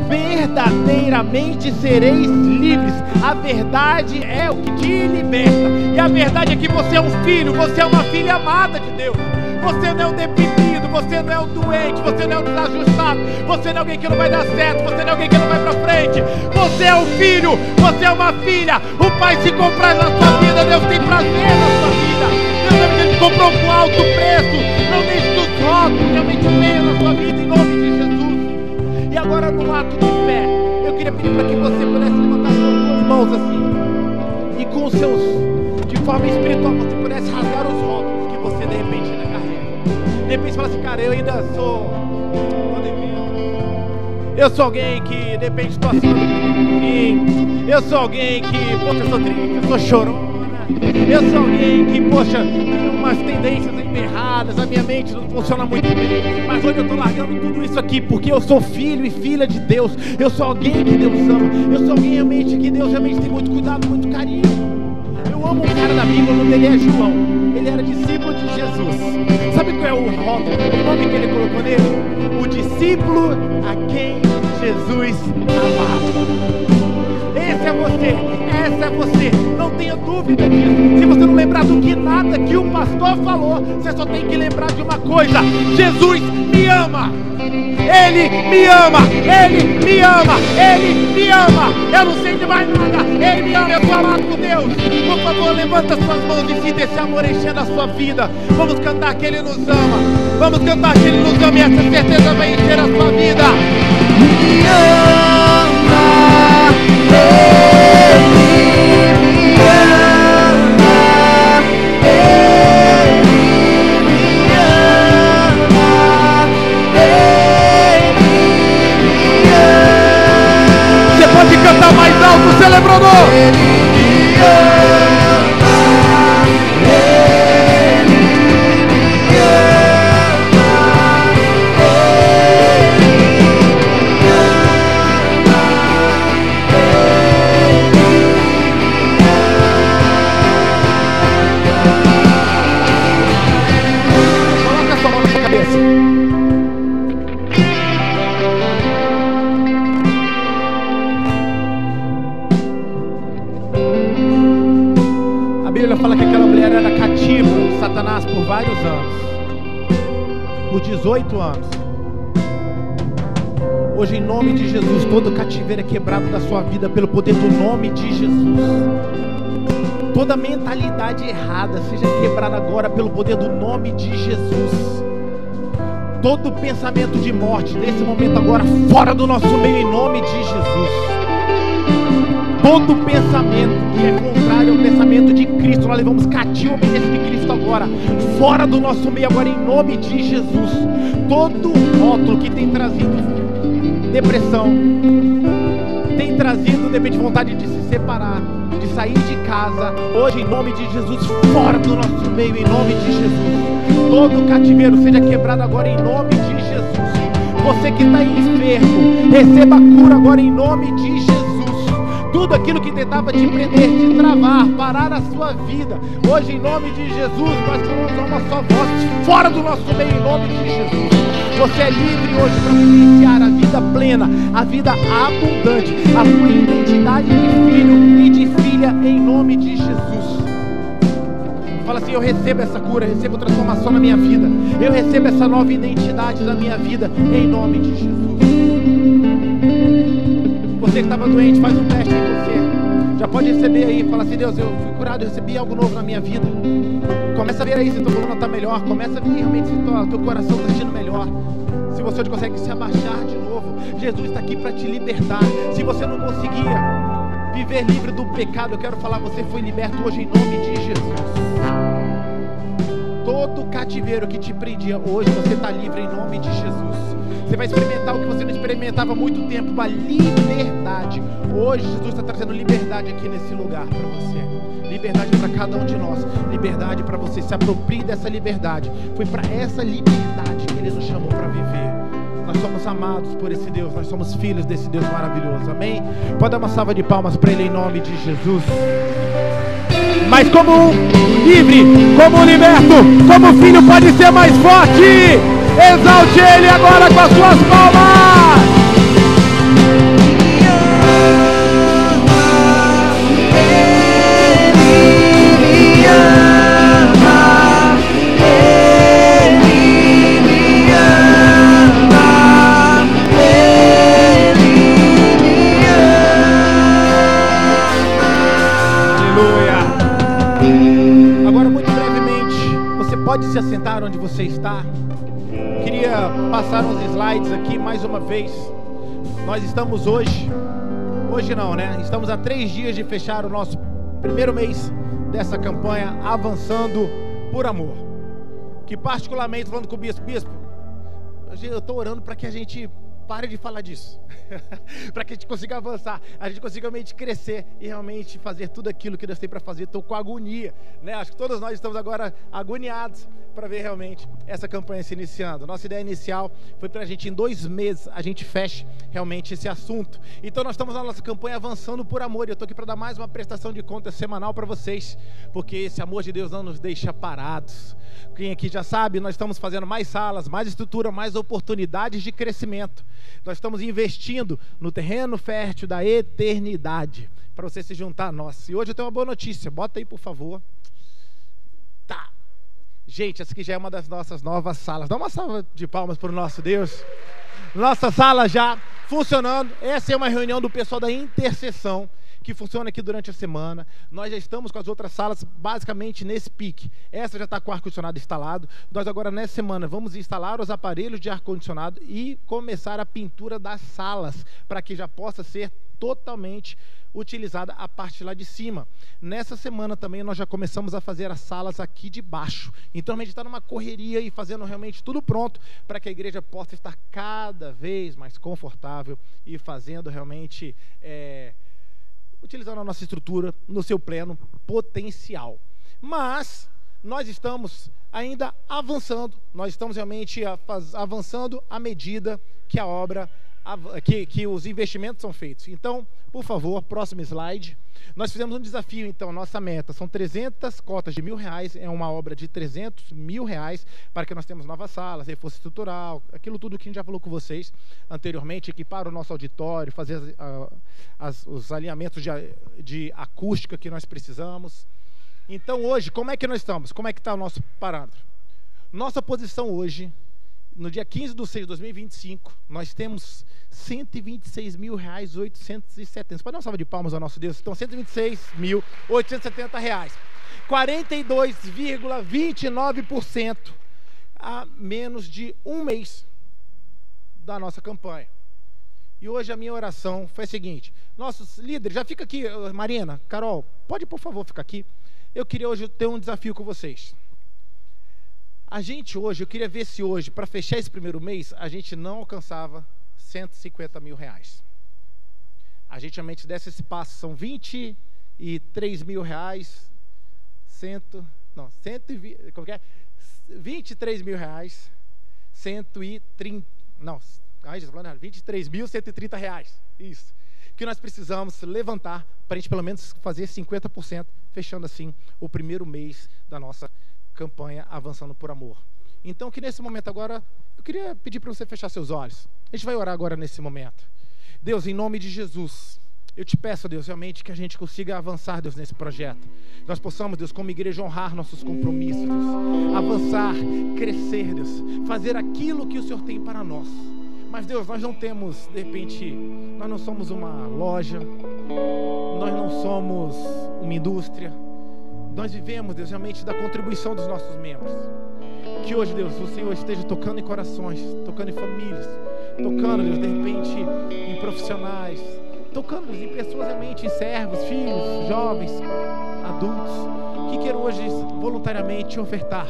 verdadeiramente sereis livres. A verdade é o que te liberta. E a verdade é que você é um filho, você é uma filha amada de Deus. Você não é um deprimido, você não é um doente, você não é um desajustado, você não é alguém que não vai dar certo, você não é alguém que não vai pra frente. Você é um filho, você é uma filha. O Pai se compraz na sua vida, Deus tem prazer na sua vida. Deus te comprou com alto preço. Não deixe que os rótulos realmente venham na sua vida, em nome de Jesus. E agora, no ato de fé, eu queria pedir para que você pudesse levantar suas duas mãos assim, e com os seus, de forma espiritual, você pudesse rasgar os rótulos que você de repente ainda carrega. De repente você fala assim: cara, eu ainda sou devendo. Eu sou alguém que de repente estou acima do fim. Eu sou alguém que, poxa, eu sou triste, eu sou chorona. Eu sou alguém que, poxa, tem umas tendências erradas, a minha mente não funciona muito bem, mas hoje eu estou largando tudo isso aqui porque eu sou filho e filha de Deus. Eu sou alguém que Deus ama. Eu sou alguém realmente que Deus realmente tem muito cuidado, muito carinho. Eu amo um cara da Bíblia, o nome dele é João. Ele era discípulo de Jesus. Sabe qual é o rótulo, o nome que ele colocou nele? O discípulo a quem Jesus amava. Esse é você, essa é você, não tenha dúvida disso. Se você não lembrar do que nada que o pastor falou, você só tem que lembrar de uma coisa: Jesus me ama. Ele me ama, Ele me ama, Ele me ama. Eu não sei de mais nada, Ele me ama, eu sou amado por Deus. Por favor, levanta suas mãos e sinta esse amor enchendo a sua vida. Vamos cantar que Ele nos ama. Vamos cantar que Ele nos ama e essa certeza vai encher a sua vida. Me ama, Ele me ama, Ele me ama, Ele me ama. Você pode cantar mais alto, celebrador. Ele me ama, Ele me ama, Coloca a sua mão na sua cabeça. A Bíblia fala que aquela mulher era cativa de Satanás por vários anos, por 18 anos. Hoje, em nome de Jesus, todo cativeiro é quebrado da sua vida pelo poder do nome de Jesus. Toda mentalidade errada seja quebrada agora pelo poder do nome de Jesus. Todo pensamento de morte, nesse momento agora, fora do nosso meio, em nome de Jesus. Todo pensamento que é contrário ao pensamento de Cristo, nós levamos cativo ao obediência de Cristo agora, fora do nosso meio agora, em nome de Jesus. Todo rótulo que tem trazido depressão, tem trazido de repente vontade de se separar, de sair de casa, hoje em nome de Jesus, fora do nosso meio, em nome de Jesus. Todo cativeiro seja quebrado agora em nome de Jesus. Você que está enfermo, receba a cura agora em nome de Jesus. Tudo aquilo que tentava te prender, te travar, parar a sua vida, hoje em nome de Jesus, nós clamamos a uma só voz, fora do nosso meio, em nome de Jesus. Você é livre hoje para vivenciar a vida plena, a vida abundante, a sua identidade de filho e de filha, em nome de Jesus. Fala assim: eu recebo essa cura, eu recebo transformação na minha vida, eu recebo essa nova identidade da minha vida, em nome de Jesus. Você que estava doente, faz um teste em você. Já pode receber aí, fala assim: Deus, eu fui curado, eu recebi algo novo na minha vida. Começa a ver aí se tua coluna está melhor. Começa a ver realmente se teu coração está sentindo melhor. Se você consegue se abaixar de novo, Jesus está aqui para te libertar. Se você não conseguia viver livre do pecado, eu quero falar, você foi liberto hoje em nome de Jesus. Todo cativeiro que te prendia, hoje você está livre em nome de Jesus. Você vai experimentar o que você não experimentava há muito tempo, uma liberdade. Hoje Jesus está trazendo liberdade aqui nesse lugar para você. Liberdade para cada um de nós. Liberdade para você se aproprie dessa liberdade. Foi para essa liberdade que Ele nos chamou para viver. Nós somos amados por esse Deus. Nós somos filhos desse Deus maravilhoso. Amém? Pode dar uma salva de palmas para Ele em nome de Jesus. Mas como um livre, como um liberto, como filho pode ser mais forte. Exalte Ele agora com as suas palmas. Pode se assentar onde você está. Queria passar uns slides aqui mais uma vez. Nós estamos hoje não, né? Estamos a 3 dias de fechar o nosso primeiro mês dessa campanha Avançando por Amor. Que particularmente, falando com o bispo, eu estou orando para que a gente pare de falar disso. Para que a gente consiga avançar, a gente consiga realmente crescer e realmente fazer tudo aquilo que Deus tem para fazer. Estou com agonia, né? Acho que todos nós estamos agora agoniados para ver realmente essa campanha se iniciando. Nossa ideia inicial foi para a gente, em 2 meses, a gente feche realmente esse assunto. Então nós estamos na nossa campanha Avançando por Amor, e eu estou aqui para dar mais uma prestação de contas semanal para vocês, porque esse amor de Deus não nos deixa parados. Quem aqui já sabe, nós estamos fazendo mais salas, mais estrutura, mais oportunidades de crescimento. Nós estamos investindo no terreno fértil da eternidade, para você se juntar a nós. E hoje eu tenho uma boa notícia, bota aí por favor. Tá. Gente, essa aqui já é uma das nossas novas salas. Dá uma salva de palmas para o nosso Deus. Nossa sala já funcionando. Essa é uma reunião do pessoal da intercessão, que funciona aqui durante a semana. Nós já estamos com as outras salas basicamente nesse pique. Essa já está com o ar-condicionado instalado. Nós agora nessa semana vamos instalar os aparelhos de ar-condicionado e começar a pintura das salas, para que já possa ser totalmente utilizada a parte lá de cima. Nessa semana também nós já começamos a fazer as salas aqui de baixo. Então a gente está numa correria e fazendo realmente tudo pronto para que a igreja possa estar cada vez mais confortável e fazendo realmente utilizando a nossa estrutura no seu pleno potencial. Mas nós estamos ainda avançando, nós estamos realmente avançando à medida que a obra, que os investimentos são feitos. Então, por favor, próximo slide. Nós fizemos um desafio, então, nossa meta são 300 cotas de R$1.000, é uma obra de R$300 mil, para que nós tenhamos novas salas, reforço estrutural, aquilo tudo que a gente já falou com vocês anteriormente, equipar o nosso auditório, fazer os alinhamentos de acústica que nós precisamos. Então hoje, como é que nós estamos? Como é que está o nosso parâmetro? Nossa posição hoje, no dia 15/6/2025, nós temos R$126.870. Pode dar uma salva de palmas ao nosso Deus? Então, R$126.870. 42,29% a menos de um mês da nossa campanha. E hoje a minha oração foi a seguinte: nossos líderes, já fica aqui, Marina, Carol, pode por favor ficar aqui. Eu queria hoje ter um desafio com vocês. Eu queria ver se hoje, para fechar esse primeiro mês, a gente não alcançava R$150 mil. A gente realmente desse esse passo, são R$23 mil, R$23.130, R$23.130, isso, que nós precisamos levantar, para a gente pelo menos fazer 50%, fechando assim o primeiro mês da nossa campanha Avançando por Amor. Então, que nesse momento agora, eu queria pedir para você fechar seus olhos. A gente vai orar agora nesse momento. Deus, em nome de Jesus, eu te peço, Deus, realmente que a gente consiga avançar, Deus, nesse projeto. Nós possamos, Deus, como igreja, honrar nossos compromissos, Deus. Avançar, crescer, Deus. Fazer aquilo que o Senhor tem para nós. Mas, Deus, nós não temos, de repente, nós não somos uma loja, nós não somos uma indústria. Nós vivemos, Deus, realmente da contribuição dos nossos membros. Que hoje, Deus, o Senhor esteja tocando em corações, tocando em famílias, tocando, Deus, de repente em profissionais, tocando, Deus, em pessoas realmente, em servos, filhos, jovens, adultos, que queiram hoje voluntariamente ofertar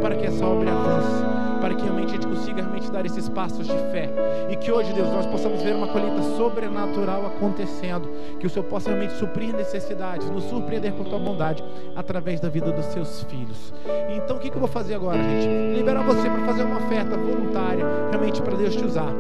para que essa obra avance, para que realmente a gente consiga realmente dar esses passos de fé, e que hoje, Deus, nós possamos ver uma colheita sobrenatural acontecendo, que o Senhor possa realmente suprir necessidades, nos surpreender com a tua bondade através da vida dos seus filhos. Então o que eu vou fazer agora, gente? Liberar você para fazer uma oferta voluntária, realmente para Deus te usar.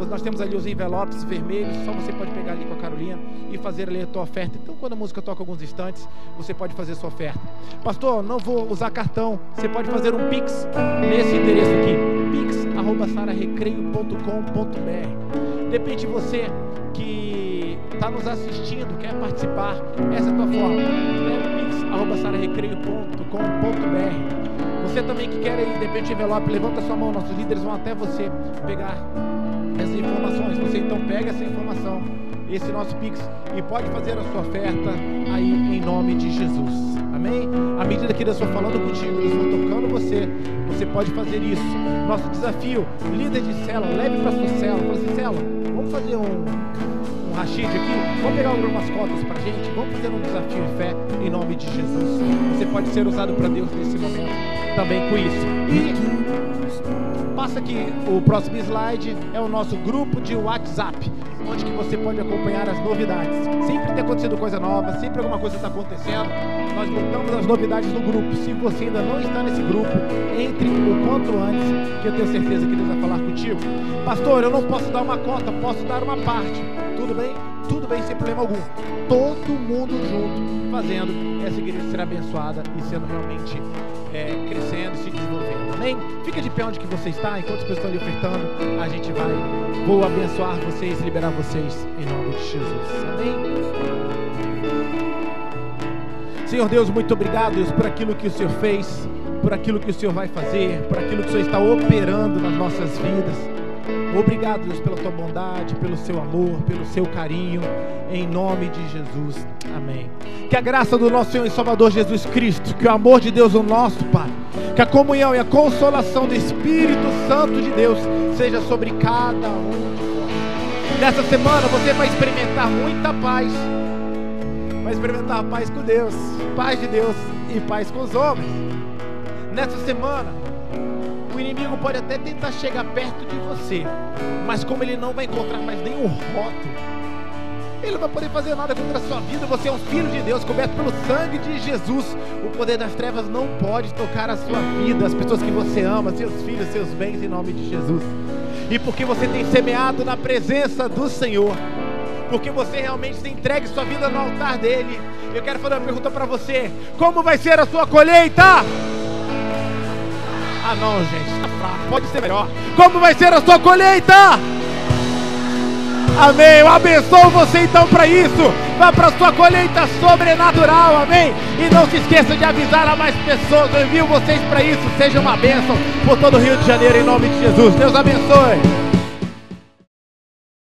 Nós temos ali os envelopes vermelhos, só você pode pegar ali com a Carolina e fazer ali a tua oferta. Então quando a música toca alguns instantes, você pode fazer a sua oferta. Pastor, não vou usar cartão, você pode fazer um Pix nesse endereço aqui, pix@sararecreio.com.br. De repente você que está nos assistindo, quer participar, essa é a tua forma, pix@sararecreio.com.br. Você também que quer aí, de repente, envelope, levanta sua mão, nossos líderes vão até você pegar essas informações. Você então pega essa informação, esse nosso Pix, e pode fazer a sua oferta aí em nome de Jesus. Amém? À medida que Deus for falando contigo, Deus for tocando você, você pode fazer isso. Nosso desafio, líder de célula, leve para sua célula. Fala assim, célula, vamos fazer um rachide aqui? Vamos pegar algumas cotas pra gente? Vamos fazer um desafio em fé em nome de Jesus. Você pode ser usado para Deus nesse momento também com isso. E passa aqui, o próximo slide é o nosso grupo de WhatsApp, onde que você pode acompanhar as novidades. Sempre tem acontecido coisa nova, sempre alguma coisa está acontecendo. Nós botamos as novidades no grupo. Se você ainda não está nesse grupo, entre o quanto antes, que eu tenho certeza que Deus vai falar contigo. Pastor, eu não posso dar uma cota, posso dar uma parte. Tudo bem? Tudo bem, sem problema algum. Todo mundo junto, fazendo essa igreja ser abençoada e sendo realmente crescendo, se desenvolvendo. Amém? Fica de pé onde que você está, enquanto as pessoas estão ali ofertando, a gente vou abençoar vocês, liberar vocês em nome de Jesus. Amém? Senhor Deus, muito obrigado, Deus, por aquilo que o Senhor fez, por aquilo que o Senhor vai fazer, por aquilo que o Senhor está operando nas nossas vidas. Obrigado, Deus, pela tua bondade, pelo seu amor, pelo seu carinho, em nome de Jesus. Amém. Que a graça do nosso Senhor e Salvador Jesus Cristo, que o amor de Deus, o nosso Pai, que a comunhão e a consolação do Espírito Santo de Deus seja sobre cada um de nós. Nessa semana você vai experimentar muita paz, vai experimentar paz com Deus, paz de Deus e paz com os homens. Nessa semana o inimigo pode até tentar chegar perto de você, mas como ele não vai encontrar mais nenhum rótulo, ele não vai poder fazer nada contra a sua vida. Você é um filho de Deus, coberto pelo sangue de Jesus. O poder das trevas não pode tocar a sua vida, as pessoas que você ama, seus filhos, seus bens, em nome de Jesus. E porque você tem semeado na presença do Senhor, porque você realmente tem entregue sua vida no altar dele, eu quero fazer uma pergunta para você: como vai ser a sua colheita? Ah não, gente, tá fraco, pode ser melhor. Como vai ser a sua colheita? Amém, eu abençoo você então para isso. Vá para a sua colheita sobrenatural, amém. E não se esqueça de avisar a mais pessoas. Eu envio vocês para isso. Seja uma bênção por todo o Rio de Janeiro, em nome de Jesus. Deus abençoe.